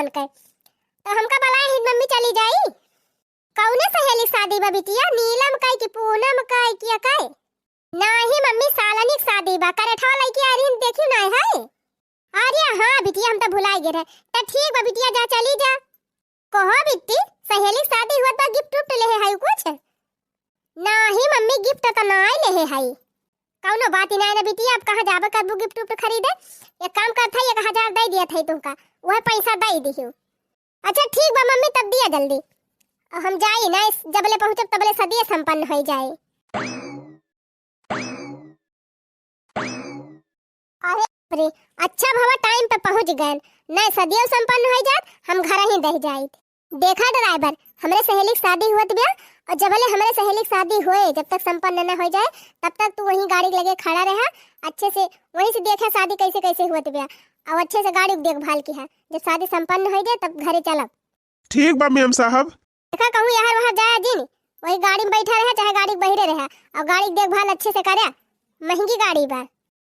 बोल कर। तो हमका बोला ही मम्मी चली जाई। कौने सहेली शादी बा बिटिया? नीलम का की पूनम का की काय? नाही मम्मी सालनी शादी बा। करेठा लइकी आ रही देखी ना है। अरे हां बिटिया हम तो भुला गए रहे। त ठीक बा बिटिया जा चली जा। कहो बिट्टी सहेली शादी हुआ तो गिफ्ट उफ्ट ले है कुछ? नाही मम्मी गिफ्ट तो ना ले है। कौनो बात ही नहीं ना बिटिया। अब कहां जाबे करबू गिफ्ट उफ्ट खरीदे? एक काम करथा 1000 दे दिया थे तुमका। वह पैसा दे दियो। अच्छा ठीक बा मम्मी तब दिया जल्दी। हम जाई ना जबले पहुंचब तबले सदिए संपन्न हो जाए। अरे अच्छा भवा टाइम पे पहुंच गए। नहीं सदियों संपन्न हो जात हम घर ही रह जाए। देखा ड्राइवर हमरे सहेली की शादी हुआ बिया और जबले हमरे सहेली की शादी होए जब तक संपन्न न हो जाए तब तक तू वहीं गाड़ी लगे खड़ा रहा। अच्छे से वहीं से देखा शादी कैसे कैसे हुआ बिया और अच्छे से गाड़ी देखभाल की है। जब शादी संपन्न हो जाए तब घरे चलब। ठीक बा मैम साहब। देखा कहूँ यार वहाँ जाया दिन वही गाड़ी में बैठा रहा चाहे गाड़ी बहिरे रहा और गाड़ी देखभाल अच्छे से करे। महंगी गाड़ी बा।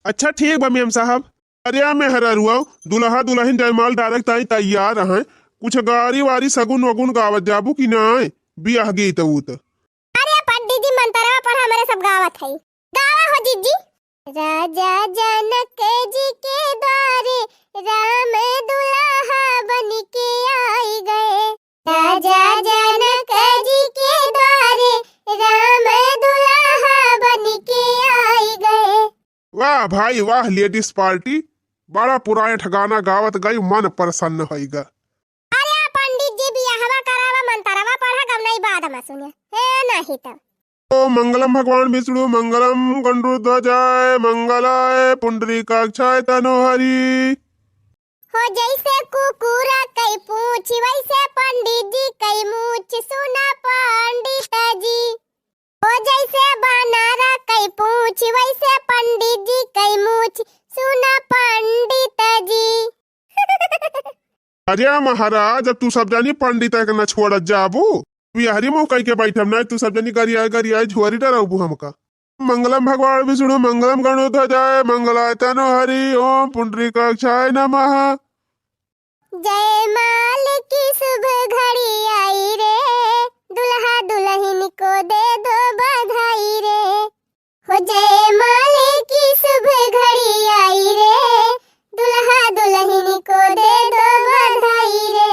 अच्छा ठीक बा मैम साहब। अरे मैं हरा रुआ दुल्हा दुल्हन जयमाल डायरेक्ट आई तैयार हैं। कुछ गाड़ी वारी सगुन वगुन गावत जाबू की ना बियाह गई तो अरे पंडित जी मंतरवा पर हमारे सब गावत है। गावा हो जीजी। राजा जनक जी के द्वारे राम दुल्हा बन के आई गए। राजा जनक जी के द्वारे राम दुल्हा बन के आई गए। वाह भाई वाह लेडीज पार्टी बड़ा पुराने ठगाना गावत गई मन प्रसन्न होइगा। अरे पंडित जी बियाहवा करावा मंतरवा पढ़ा गम नहीं बाद में सुने है नहीं तो। ओ मंगलम भगवान विष्णु मंगलम गंडूध्वजाय मंगलाय पुंडरीकाक्षाय तनोहरि। हो जैसे कुकुरा कई पूछ वैसे पंडित जी कई मूछ सुना पंडित जी। हो जैसे बानारा कई पूछ वैसे पंडित जी कई मूछ सुना पंडित जी। अरे महाराज अब तू सब जानी पंडित है न छोड़ जाबू बिहारी मुँह कह के बैठम ना तू सब जानी गरियाए झुआरी डराबू हमका। मंगलम भगवान विष्णु मंगलम गणोध्वजाय मंगलाय तनोहरि ओम पुंडरीकाक्षाय नमः। जयमाल की शुभ घड़ी आई रे दुल्हा दुल्हन को दे दो बधाई रे। हो जयमाल की शुभ घड़ी आई रे दुल्हा दुल्हन को दे दो बधाई रे।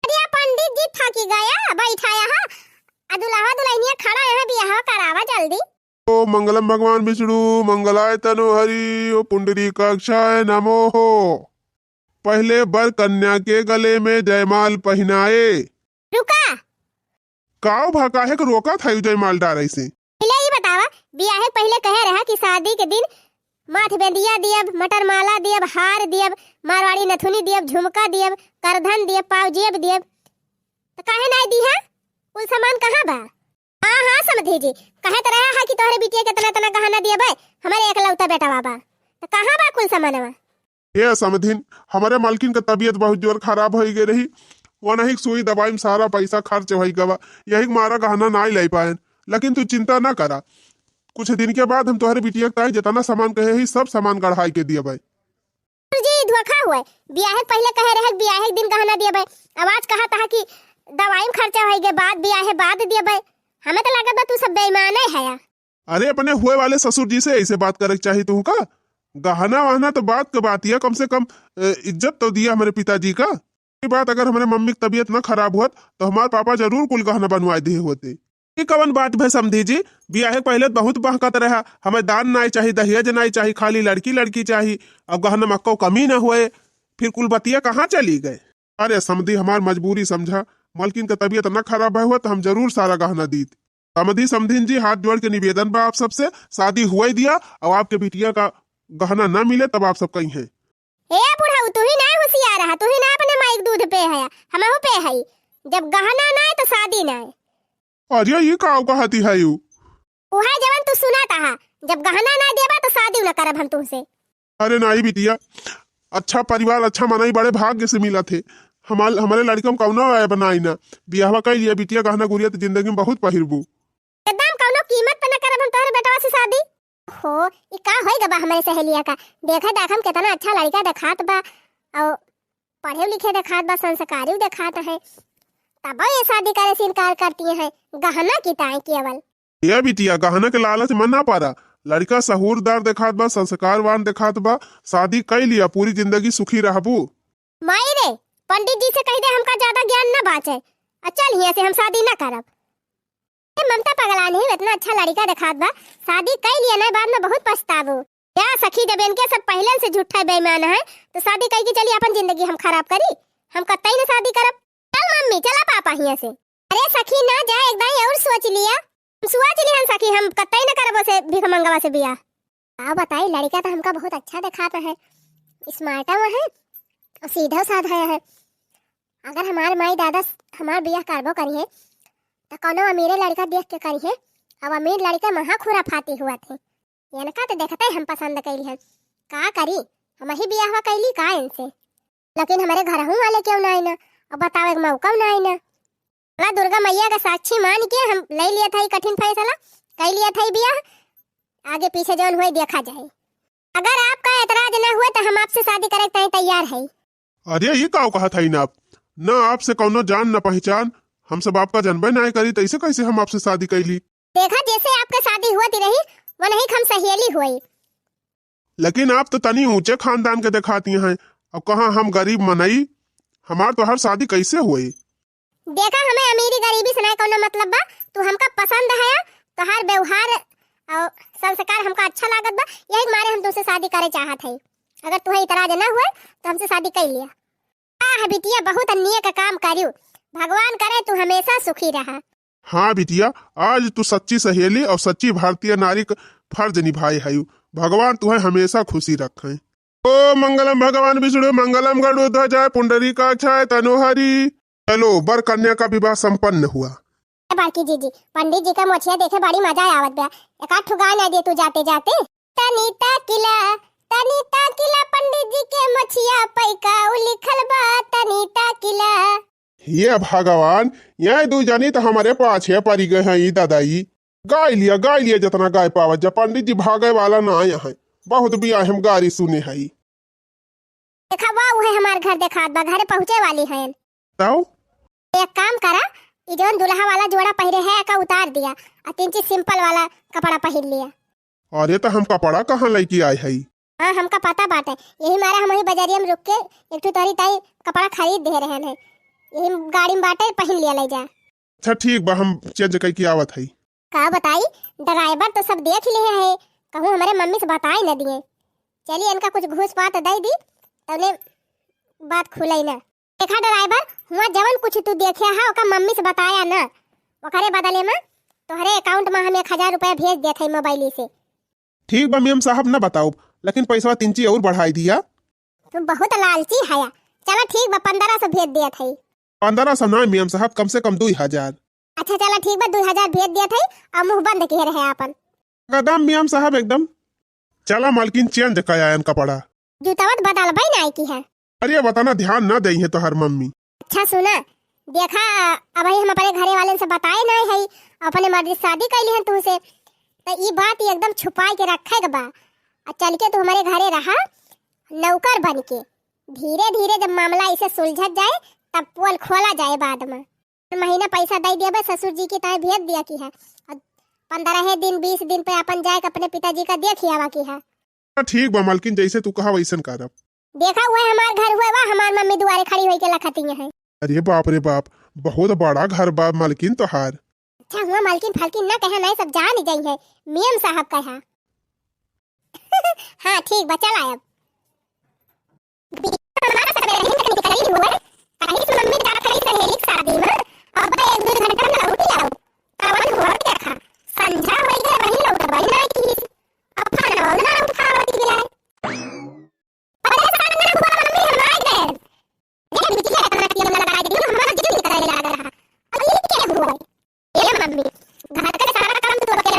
अरे पंडित जी थकी गया बैठाया हा दुल्हा दुल्हनिया खड़ा है बियाह करावा जल्दी। ओ मंगलम भगवान विष्णु मंगलाय तनोहरि ओ पुंडरीकाक्षाय नमः। पहले बर कन्या के गले में जयमाल पहनाए। रुका काव भाका है कि रोका था जयमाल डारे से। पहले ही बतावा बियाह पहले कहे रहा कि शादी के दिन माथ बेदिया दियब मटर माला दियब हार दियब मारवाड़ी नथुनी दियब झुमका दियब करधन दियब पावजेब दियब। तो काहे नहीं दी है? कुल सामान कहाँ बा? हाँ समझी जी कहे तो रहा है कि तोहरे बिटिया के तना गहना दियब हमारे एकलौता बेटा बाबा। तो कहाँ बा कुल सामानवा? ये समधिन हमारे मालकिन का तबीयत बहुत जोर खराब हो गई रही वह ही सुई दवाई में सारा पैसा खर्च हो गवा यही मारा गहना ना ले पाए। लेकिन तू चिंता ना करा कुछ दिन के बाद हम तुम्हारे बिटिया का जितना सामान कहे ही सब सामान गढ़ाई के दिया भाई। जी धोखा हुआ बियाह पहले कहे रहे बियाह दिन गहना दिया भाई आवाज कहा था कि दवाई में खर्चा हो गए बाद बियाह बाद दिया भाई। हमें तो लगा तू सब बेईमान है या? अरे अपने हुए वाले ससुर जी से ऐसे बात करे चाहिए तू का गहना वहना तो बात का बात है कम से कम इज्जत तो दिया हमारे पिताजी का। ये बात अगर हमारे मम्मी की तबीयत ना खराब हुआ तो हमारे पापा जरूर कुल गहना बनवा दिए होते। ये कवन बात भाई समझी जी बियाह पहले बहुत बहकत रहा हमें दान नहीं चाहिए दहेज नहीं चाहिए खाली लड़की लड़की चाहिए अब गहना मक्को कमी ना हुए फिर कुल बतिया कहाँ चली गए। अरे समझी हमारी मजबूरी समझा मालकिन का तबीयत न खराब हुआ तो हम जरूर सारा गहना दी। समझी समझिन जी हाथ जोड़ के निवेदन बा आप सबसे शादी हुआ ही दिया और आपके बिटिया का गहना न मिले तब आप सब कहीं है। ए बुढ़ाऊ तू ही ना होशियार रहा तू ही ना अपने माइक दूध पे है हमहु पे है जब गहना ना है तो शादी ना है। अरे ये का कहती है यू ओहा जवन तू सुना था जब गहना ना देबा तो शादी न करब हम तुमसे। अरे नहीं बिटिया अच्छा परिवार अच्छा मनाई बड़े भाग्य से मिला थे हमारे लड़का कौनो बनाई ना बियाह कर लिया बिटिया गहना गुड़िया तो जिंदगी में बहुत पहिरबू एकदम कौनो कीमत पे न करब हम तोहरे बेटवा से शादी। हो ई का होई गबा हमारे सहेलिया का देखा देखम कितना अच्छा लड़का दिखात बा और पढ़े लिखे दिखात बा, संस्कारी दिखात है, तब ये शादी करे से इनकार करती है। गहना की ताए केवल ये बिटिया गहना के लालच मन ना पारा। लड़का सहूरदार दिखात बा, संस्कारवान दिखात बा, शादी कर लिया, पूरी जिंदगी सुखी रहबू। माई रे, पंडित जी से कह दे हमका ज्यादा ज्ञान न बाचे, चल यहाँ से हम शादी न करब। ममता पगला नहीं, इतना अच्छा लड़का दिखात बा, शादी कर लिया ना, बाद में बहुत पछताबू। क्या सखी जब इनके सब पहले से झूठा बेईमान है, तो शादी कह के चली अपन जिंदगी हम खराब करी, हम कतई न शादी करब। चल मम्मी चला पापा यहाँ से। अरे सखी ना जा, एकदम और सोच लिया, सोच लिया सखी, हम कतई न करब से भीख मंगवा से बिया। आओ बताई, लड़का तो हमका बहुत अच्छा दिखाता है, स्मार्ट है, सीधा साधा है। अगर हमारे माई दादा हमार बियाह करबो करी है तो कोनो अमीरे लड़का देख के करी है। अब अमीर लड़का महा खुराफाती हुआ थे, इनका तो देखते हम पसंद कैली है, का करी हम ही बियाह कैली का इनसे। लेकिन हमारे घर हूँ वाले क्यों ना आई ना, अब बताओ मौका ना आई ना। दुर्गा मैया का साक्षी मान के हम ले लिया था कठिन फैसला, कर लिया था बियाह, आगे पीछे जौन हुए देखा जाए। अगर आपका एतराज न हुए तो हम आपसे शादी करे के तैयार है। अरे ये का कहा था आप न आपसे कौनो जान न पहचान, हम सब आपका जनबे नहीं करी, तो ऐसे कैसे हम आपसे शादी कैली। देखा जैसे आपका शादी हुआ रही वो नहीं हम सहेली हुई। लेकिन आप तो तनी ऊंचे खानदान के दिखाती हैं, अब कहाँ हम गरीब मनई, हमार तो हर शादी कैसे हुई। देखा हमें अमीरी गरीबी से नहीं कोनो मतलब बा, तू हमका पसंद है, तो हर व्यवहार और संस्कार हमका अच्छा लागत बा, यही मारे हम तुमसे शादी करे चाहत है। अगर तुम्हें इतराज न हुए तो हमसे शादी कर लिया। हाँ बिटिया, बहुत अन्याय का काम करियो, भगवान करे तू हमेशा सुखी रहा। हाँ बिटिया, आज तू सच्ची सहेली और सच्ची भारतीय नारी का फर्ज निभाई है, भगवान तुम्हें हमेशा खुशी रखे। ओ मंगलम भगवान विष्णु, मंगलम गरुड़ पुंडरीकाक्षाय तनोहरि। चलो बर कन्या का विवाह संपन्न हुआ। बाकी जी पंडित जी का मोछिया देखे बड़ी मजा आवत बा, एक आठ ठुगा ना दे तू जाते जाते। तनीता किला पंडित जी के मोछिया पैका लिखल बा, तनीता किला। ये भगवान, यह दू जनी तो हमारे पाछे पड़ी गए हैं दादाई। गाय लिया जितना गाय पावत, जब पंडित जी भागे वाला ना आया है, बहुत भी हम गारी सुने है। देखा वाह है हमार घर देखा बा, घर पहुँचे वाली है। तो एक काम करा, इधर दुल्हा वाला जोड़ा पहरे है का उतार दिया और 3 चीज सिंपल वाला कपड़ा पहन लिया। अरे तो हम कपड़ा कहाँ लेके आए है। हाँ हमका पता बात है, यही मारा हम वही बाजारिया में रुक के एक तोरी ताई कपड़ा खरीद दे रहे हैं, यही गाड़ी में बाटे पहन लिया ले जा। अच्छा ठीक बा, हम चेंज करके आवत है। का बताई, ड्राइवर तो सब देख लिए है, कहूँ हमारे मम्मी से बताई न दिए। चलिए इनका कुछ घूस पात दे दी तब बात खुलाई ना। देखा ड्राइवर, हुआ जवन कुछ तू देखे है ओका मम्मी से बताया ना, ओकरे बदले में तोहरे अकाउंट में हम 1000 रुपया भेज देते मोबाइल से। ठीक बा मेम साहब न बताओ, लेकिन पैसा 3 ची और बढ़ाई दिया। तू बहुत लालची है। चलो ठीक बा, 1500 भेज दिया था। 1500 ना मेम साहब, कम से कम 2000। अच्छा चलो ठीक बा, 2000 भेज दिया था और मुंह बंद किए रहे अपन। कदम मेम साहब एकदम। चला मालकिन चेंज कया कपड़ा। जूतावत बदल भाई ना की है। अरे बताना ध्यान ना दई है तो हर मम्मी। अच्छा सुना, देखा अब हम अपने घरे वाले से बताए ना है, अपने मर्जी शादी कैली है तुमसे, तो ये बात एकदम छुपाई के रखे बा। और चल के तू हमारे घरे रहा नौकर बन के, धीरे धीरे जब मामला इसे सुलझत जाए तब पोल खोला जाए। बाद में महीना पैसा दे दिया बा, ससुर जी की तरह भेज दिया की है, और 15 दिन 20 दिन पे अपन जाए अपने पिताजी का देख आवा की है। ठीक बा मालकिन, जैसे तू कहा वैसन करब। देखा हुआ हमार घर हुआ बा, हमार मम्मी दुआरे खड़ी होई के लखती है। अरे बाप रे बाप, बहुत बड़ा घर बा मालकिन तोहार। अच्छा हुआ मालकिन फलकिन ना कहे, नहीं सब जान जाई है, मियम साहब कहा। हाँ ठीक बा, चल आयब। शादी में अब 1-2 घंटा में लौट आओ, तवन हो देखा संझा होई गए वही लौट भाई ना की अब खाना ना उठावती गिलाए। अरे सामने ना हुआ मम्मी हम आ गए, ये बिटिया का ना लगा दे, हमारा जिद कर रहा। अब ये क्या हुआ, ये मम्मी घर का सारा काम तो करके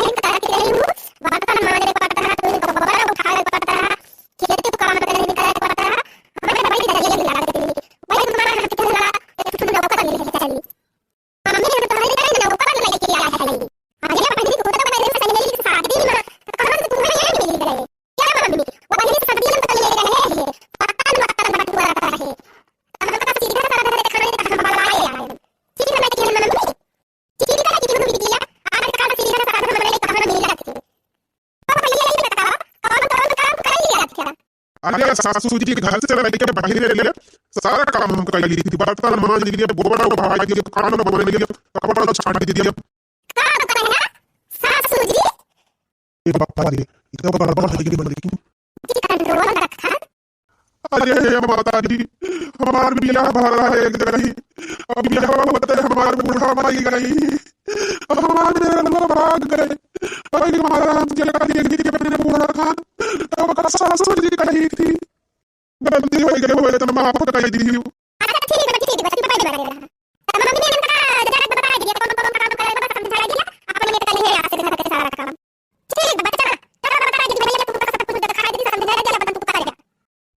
रही हूँ, वहां का हमारे पड़ता है, तो बड़ा उठा पड़ता है, खेती तो काम करने का पड़ता है, हमें बड़ी दर्जे लगा देती है भाई, हमारा हाथ के लगा तो नौकर लेके चली मम्मी ने तो हमारे घर नौकर लेके आया है। अरे पहले तो होता मैंने सही शादी में कहां से तुम्हें ये मिल गए क्या मम्मी, वो पहले शादी में तो ले रहे हैं पता बात हुआ रहा है, अरे सासू जी के घर से चला के बाहर ले लिया, सारा काम हम कर लिए थी, बर्तन मांज लिए, गोबर भाई दिए, खाना बना लिए, कपड़ा छाट दिए। का बताए ना सासू जी ये बापा रे इतना बड़ा है बन लेकिन जी कंट्रोल रखा। अरे माता जी हमार बियाह भरा है एक जगह ही, अब बियाह होते हमार बूढ़ा भाई गई, अब हमारे मेरे भाग गए, अरे हमारा जगह देख के अपने बूढ़ा खान तब का सासू जी कही थी गलती हो गई हो तो माफ कर दी। अच्छा ठीक है ठीक है बता दे रहा तब मम्मी ने उनका जरा बता दिया कौन कौन काम करे बता समझा दिया अपने में कल है आज से घर का सारा काम ठीक है बच्चा चलो बता दे भैया तुमको सब कुछ दिखा दी समझा दिया बता तुमको कर दिया।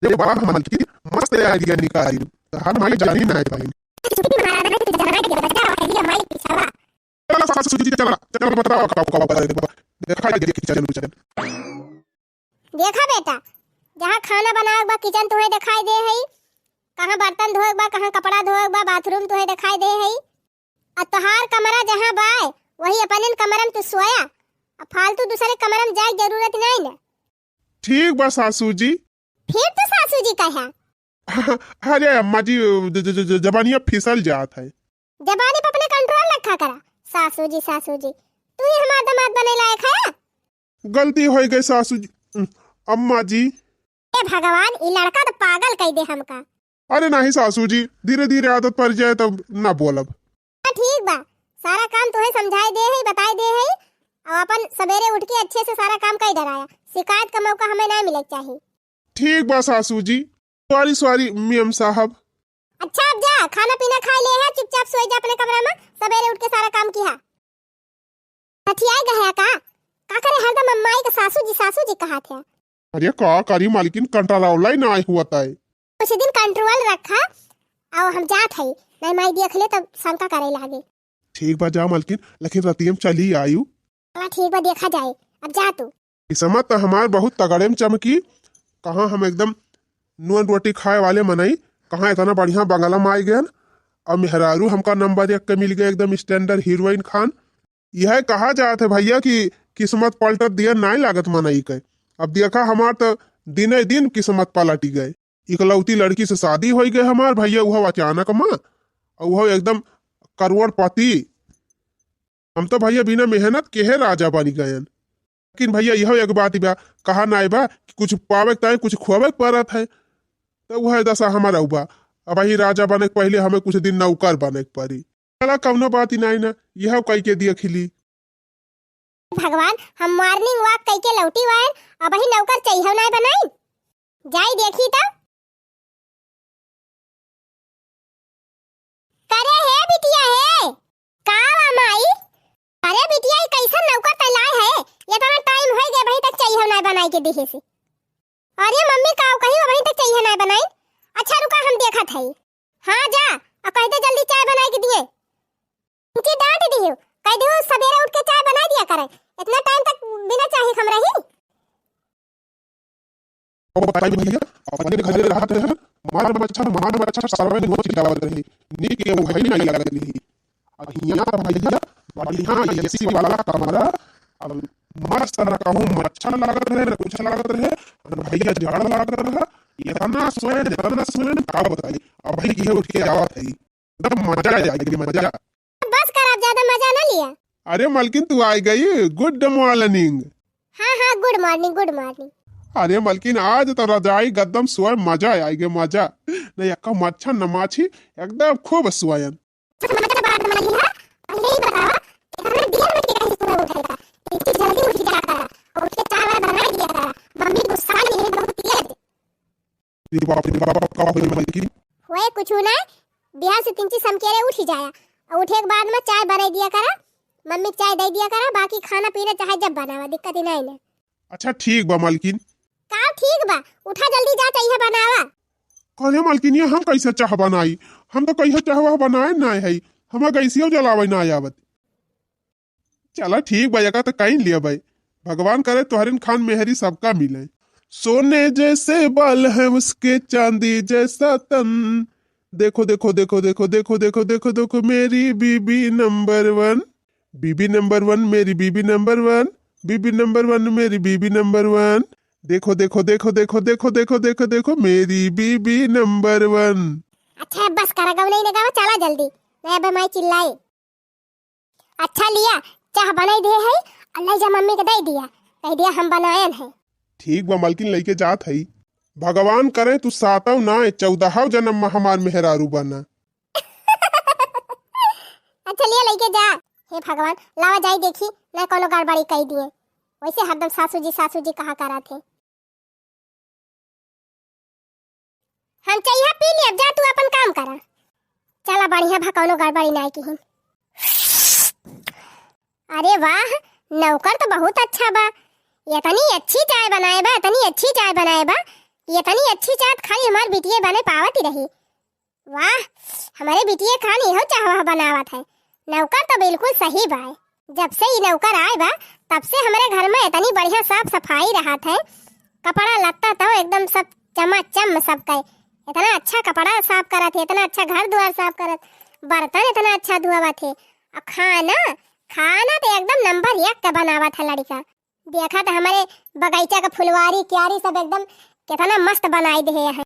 ये बाप हम की मस्त आइडिया निकाली तो हम माई जानी ना पाई छुट्टी मना रहा है तुझे जरा दिया बता आइडिया माई पिछवा चला सासू जी चला चलो बताओ कब बता दे देखा दे किचन चल देखा बेटा जहाँ खाना बनाए बा किचन तुम्हें दिखाई दे है, कहाँ बर्तन धोए बा कहाँ कपड़ा धोए बा बाथरूम तुम्हें दिखाई दे है, और तोहार कमरा जहाँ बा वही अपन कमरम तू सोया, अब फालतू दूसरे कमरम जाए जरूरत नहीं ना। ठीक बा सासू जी। फिर तो सासू जी कहा अरे अम्मा जी जबानिया फिसल जात है, जबानी पे अपने कंट्रोल रखा करा। सासू जी तू ही हमारा दामाद बने लायक है। गलती हो गई सासू जी। अम्मा जी ए भगवान ये लड़का तो पागल कह दे हमका। अरे नहीं सासू जी धीरे धीरे आदत पड़ जाए तब ना बोलब। ठीक बा सारा काम तुम्हें समझाई दे है बताई दे है, और अपन सवेरे उठ के अच्छे से सारा काम कर डराया, शिकायत का मौका हमें ना मिले चाहिए। ठीक बा सासू जी सॉरी मियम साहब। अच्छा अब जा खाना पीना खा ले है, चुपचाप सो जा अपने कमरे में, सवेरे उठ के सारा काम किया। हथियाई गया का करे हरदम अम्माई के सासू जी कहा थे। अरे का करी मालकिन कंट्रोल ही ना हुआ था, कुछ दिन कंट्रोल रखा और हम जात है नहीं माई देख ले तब शंका करे लागे। ठीक बा जा मालकिन लेकिन रतियम चली आयु। ठीक बा देखा जाए अब जा तू। किस्मत तो हमार बहुत तगड़े में चमकी, कहाँ हम एकदम नून रोटी खाए वाले मनई, कहाँ इतना बढ़िया बंगला में आई गए, और मेहरारू हमका नंबर 1 के मिल गए एकदम स्टैंडर्ड हीरोइन खान। यह कहा जात है भैया कि किस्मत पलट दिया नहीं लागत मनई के। अब देखा हमार तो दिने दिन किस्मत पलटी गए, इकलौती लड़की से शादी हो गए हमार भैया, वह अचानक माँ और वह एकदम करोड़पति। हम तो भैया बिना मेहनत के है राजा बन गए। लेकिन भैया यह एक बात बा कहा ना बा कि कुछ पावे तय कुछ खुआवे पड़त है, तो वह दशा हमारा हुआ। अब वही राजा बने के पहले हमें कुछ दिन नौकर बने के पड़ी, चला कौनो बात ही नहीं ना, यह कह के दिया खिली। भगवान हम मॉर्निंग वॉक कई के लौटी वाए, अब ही नौकर चाहिए नहीं बनाई जाई देखी तो करे है बिटिया है का माई। अरे बिटिया ये कैसा नौकर तैयार है, ये तो टाइम हो गया वही तक चाहिए नहीं बनाई के देखे से। अरे मम्मी का कहीं वही तक चाहिए नहीं बनाई। अच्छा रुका हम देखा था। हाँ जा और कह दे जल्दी चाय बना के दिए, उनकी डांट दी हो कह दे सवेरे उठ के चाय बना दिया करे, इतना टाइम तक बिना चाय हम रही। ओ बताइए भैया अपने घर में रहते हैं मार मच्छर सारा दिन रोज खिलावत रही नी के वो नहीं लगत रही। अब यहां भैया बढ़िया एसी वाला कमरा, अब मस्त रखा हूं, मच्छर लागत रहे कुछ लागत रहे और भैया झाड़ लागत रहा, इतना सोए का बताई। अब भाई ये उठ के आवत है एकदम मजा आ जाएगी मजा। बस कर आप ज्यादा मजा ना लिया। अरे मालकिन तू आ गई, गुड मॉर्निंग। हाँ गुड मॉर्निंग। अरे मालकिन आज तो रजाई गद्दम सोए मजा आएगी मजा, नहीं अक्का मच्छर न माछी एकदम खूब सोयन। होए कुछ ना बिहार से 3 चीज समकेरे उठ ही जाया और उठे के बाद में चाय बना दिया करा, मम्मी चाय दे दिया करा, बाकी खाना पीना चाहे जब बनावा दिक्कत ही नहीं ना। अच्छा ठीक बा मालकिन। का ठीक बा उठा जल्दी जा चाहिए बनावा। कहले मालकिन ये हम कैसे चाह बनाई, हम तो कैसे चाहवा बनाए ना है, हम कैसे जलावे ना आवत। चला ठीक बा जगह तो कहीं लिया भाई, भगवान करे तुहरिन खान मेहरी सबका मिले। सोने जैसे बाल है उसके चांदी जैसा तन, देखो देखो देखो देखो देखो देखो देखो देखो मेरी बीबी नंबर 1, बीबी नंबर 1 मेरी बीबी नंबर 1, बीबी नंबर 1 मेरी बीबी नंबर 1, देखो देखो देखो देखो देखो देखो देखो देखो मेरी बीबी नंबर 1। अच्छा बस करा गव नहीं लगावा, चला जल्दी मैं अब मैं चिल्लाई। अच्छा लिया चाह बनाई दे है, अल्लाह जा मम्मी के दे दिया, कह दिया हम बनायन है। ठीक बा मालकिन लइके जात हई। भगवान करे तू 7 ना 14 जन्म में हमार मेहरारू बना। अच्छा लिया लेके जा। हे भगवान लावा जाई देखी ना कोनो गड़बड़ी कह दिए, वैसे हरदम सासू जी कहा करा थे। हम चाहिए पी ले, अब जा तू अपन काम करा। चला बढ़िया भा कोनो गड़बड़ी ना की। अरे वाह नौकर तो बहुत अच्छा बा, इतनी अच्छी चाय बनाए बा, इतनी अच्छी चाय बनाए बा, इतनी अच्छी चाय खाली हमार बिटिया बने पावत ही रही। वाह हमारे बिटिया खानी हो चाह बनावत है। नौकर तो बिल्कुल सही बा। जब से ये नौकर आए बा तब से हमारे घर में इतनी बढ़िया साफ सफाई रहत है, कपड़ा लत्ता तो एकदम सब चमाचम सब कहे। इतना अच्छा कपड़ा साफ करत है, इतना अच्छा घर द्वार साफ करत, बर्तन इतना अच्छा धुआवत है, और खाना खाना तो एकदम नंबर 1 का बनावत है लड़का। देखा तो हमारे बगीचा का फुलवारी क्यारी सब एकदम कितना मस्त बनाई दे है।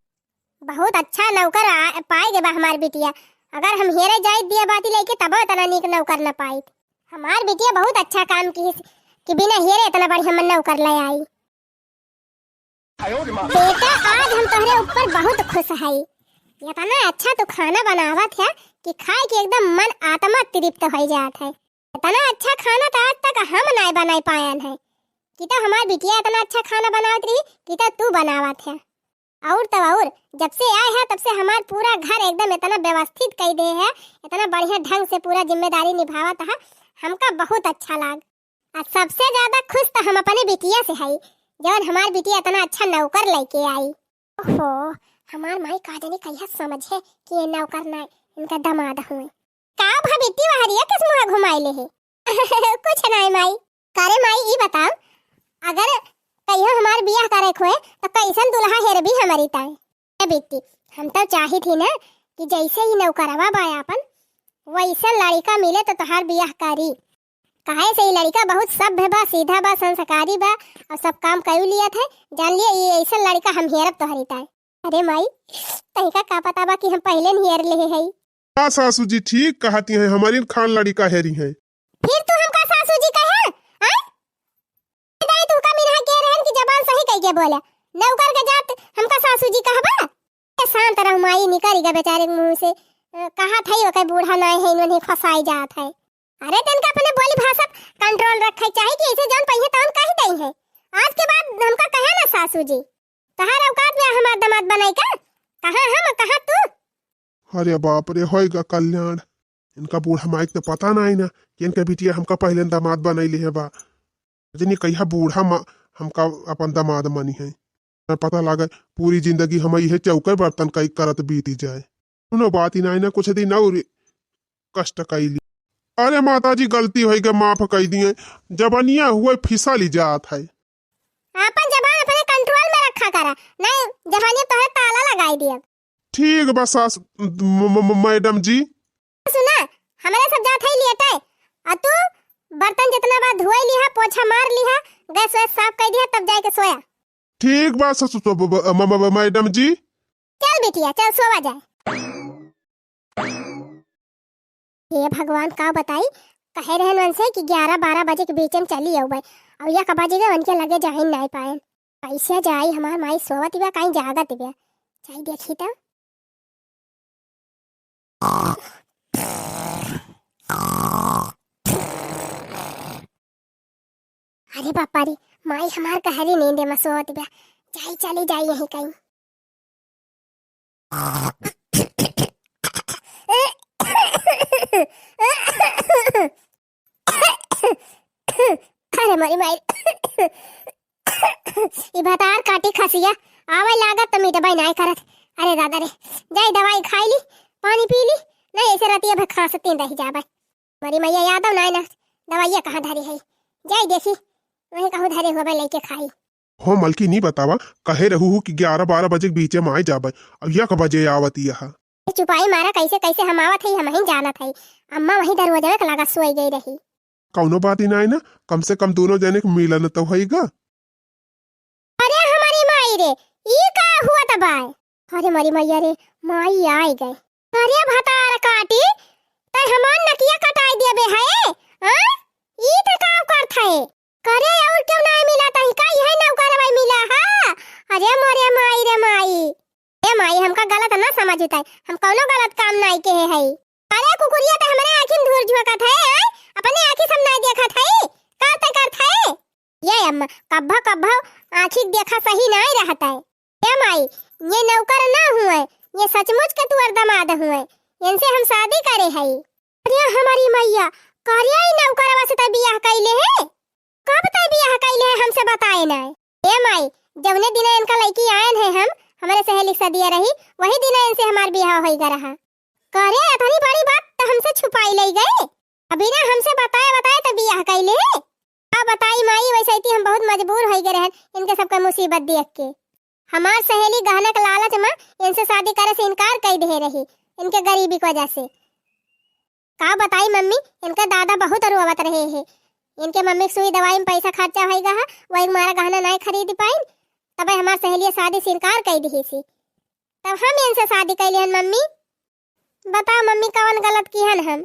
बहुत अच्छा नौकर पाएगे बा हमार बिटिया। अगर हम हेरे जाए दिया बाती लेके तब इतना नीक नौकर न पाई। हमार बिटिया बहुत अच्छा काम की कि बिना हेरे इतना बढ़िया मन नौकर ले आई। बेटा आज हम तुम्हारे ऊपर बहुत खुश है, इतना अच्छा तो खाना बनावत है कि खाए के एकदम मन आत्मा तृप्त हो जात है। इतना अच्छा खाना तो आज तक हम नहीं बना पायन है, कि तो हमार बिटिया इतना अच्छा खाना बनावत रही कि तो तू बनावत है। और तो और जब से आए है तब से हमार पूरा घर एकदम इतना व्यवस्थित कर दे है, इतना बढ़िया ढंग से पूरा जिम्मेदारी निभावत है, हमका बहुत अच्छा लाग। और सबसे ज्यादा खुश तो हम अपने बिटिया से है, जब हमार बिटिया इतना अच्छा नौकर लेके आई। ओहो हमार माई का जाने कहिया समझे कि ये नौकर ना इनका दामाद हुए। का भाभी वहरिया किस मुंह घुमाई ले है? कुछ नहीं माई। करे माई ई बताओ, अगर कहियो हमार बियाह करे खोए तो कैसन दुल्हा हेर भी हमारी ताए। ए बेटी हम तो चाही थी ना कि जैसे ही नौकरवा बा अपन वैसा लड़का मिले तो तोहार बियाह करी। काहे से ये लड़का बहुत सभ्य बा, सीधा बा, संस्कारी बा और सब काम कर लिया था। जान लिया ये ऐसा लड़का हम हेरब तोहरी ताए। अरे माई तहिका का पता बा कि हम पहले नहीं हेर ले है। हाँ सासू जी ठीक कहती हैं, हमारी खान लड़का हेरी है। फिर तू हमका सासू जी कहे तू का मिनहा के रहन की जबान सही कह के बोले, नौकर के जात हमका सासू जी कहबा। शांत रह माई निकरी गा बेचारे मुंह से, कहा था यो के बूढ़ा नहीं है इन्होंने फसाई जात है। अरे तन का अपने बोली भाषा कंट्रोल रखे चाहे कि ऐसे जान पहिए तन कही दई है। आज के बाद हमका कहे ना सासू जी, तहार औकात में हमार दामाद बनाई का, कहां हम कहां तू। अरे बाप रे होएगा कल्याण, इनका बूढ़ा माइक तो पता नहीं ना कि इनका बिटिया हमका पहले दामाद बनैली है बा। जनी कहिया बूढ़ा हमका अपन दामाद मनी है, पता लगे पूरी जिंदगी हम यह चौके बर्तन कई करत बीती जाए। उनो बात ही नहीं ना कुछ दिन और कष्ट कैली। अरे माता जी गलती हो गई माफ कह दिए, जबनिया हुए फिसली जात है। अपन जबान अपने कंट्रोल में रखा करा, नहीं जबानिया तो है ताला लगाई दिया। ठीक बस मैडम जी। सुना हमारे सब जात है लेटे, आ तू बर्तन जितना बार धोई लिहा, पोछा मार लिहा, गैस वैस साफ कर दिया तब जाके सोया। ठीक बा मैडम जी। चल बिटिया चल सोवा जाए। हे भगवान का बताई कहे रहन वन से कि 11-12 बजे के बीच में चली आऊ भाई, और या कबा जगह वन के लगे जाहि नहीं पाए। कैसे जाई हमार माई सोवत बा कहीं जागत बा, चाहे देखी तो। अरे बापा रे माई हमार कहरी नींद में सोवत बा, जाई चली जाई यहीं कहीं। अरे मारी माई ई भतार काटी खसिया आवे लागत तो मीठा भाई नहीं करत। अरे दादा रे जाई दवाई खाई ली, पानी पी ली, नहीं ऐसे रतिया भर खा सकती रही जा भाई। मारी मैया यादव नहीं ना दवाइया कहाँ धरी है, जाई देखी वही कहूँ धरे हो लेके खाई। हो मलकी नहीं बतावा कहे रहू कि 11-12 बजे के बीच में आए जाबे, अब यह बजे आवत यह चुपाई मारा कैसे कैसे हम आवत है हम ही जानत है। अम्मा वही दरवाजे में लगा सोई गई रही। कौनो बात ही नहीं ना, कम से कम दोनों जने के मिलन तो होएगा। अरे माई रे, ई का हुआ तबाय? अरे मरी मैया रे, माई आई गए। अरे भतार काटी, तै हमान नकिया कटाई दिया बे है? हां? ई त काम करत है। करे और क्यों नहीं मिला तही का यही नौकरवा मिला हा? अरे मरे माई रे माई। ए माई हमका गलत ना समझताई, हम कौनो गलत काम नहीं के है। अरे कुकुरिया त हमरे आँखिन धूर झुकत है, अपने आँखी सब नहीं देखत है, का त करत है? ये अम्मा कब्बा कब्बा आँखी देखा सही नहीं रहता है। ए माई, ये नौकर ना हुए, ये सचमुच के तू दमाद हुए, इनसे हम शादी करे है। अरे हमारी मैया, करिया ही नौकरवा से त बियाह कैले है? कब त बियाह कैले है हमसे बताए नहीं? ए माई, जवने दिन इनका लड़की आयन है हम हमारे सहेली सदिया रही, वही दिन इनसे हमार बियाह होई गा रहा। करे इतनी बड़ी बात तो हमसे छुपाई ले गए, अभी ना हमसे बताए तो बियाह कैले है। अब बताई माई, वैसे ही हम बहुत मजबूर हो गए रहे इनके सबका मुसीबत देख के। हमार सहेली गहना के लालच में इनसे शादी करे से इनकार कर दे रही, इनके गरीबी की वजह से। का बताई मम्मी, इनके दादा बहुत रोवत रहे हैं, इनके मम्मी सुई दवाई में पैसा खर्चा हो गया, वही हमारा गहना नहीं खरीद पाई, तब हमार सहेली शादी से इनकार कर दी थी, तब हम इनसे शादी कैले हन। मम्मी बताओ मम्मी, कौन गलत की हन हम?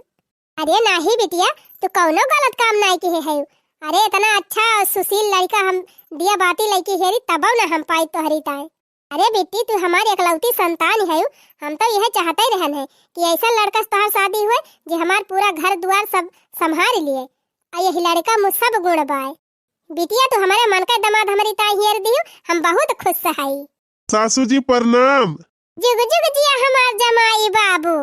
अरे नहीं बिटिया, तू कौनो गलत काम नहीं की है। अरे इतना अच्छा सुशील लड़का हम दिया बाती लड़की हेरी, तब ना हम पाई तो हरीताए। अरे बेटी, तू हमारी एकलौती संतान है, हम तो यह चाहते ही रहन है कि ऐसा लड़का से तोहर शादी हुए जो हमार पूरा घर द्वार सब संभाल लिए, और यही लड़का मुझ सब गुण बाय। बिटिया तू हमारे मन का दामाद हमारी ताई हेर दियो, हम बहुत खुश है। सासू जी प्रणाम। जुग जुग जिया हमार जमाई बाबू।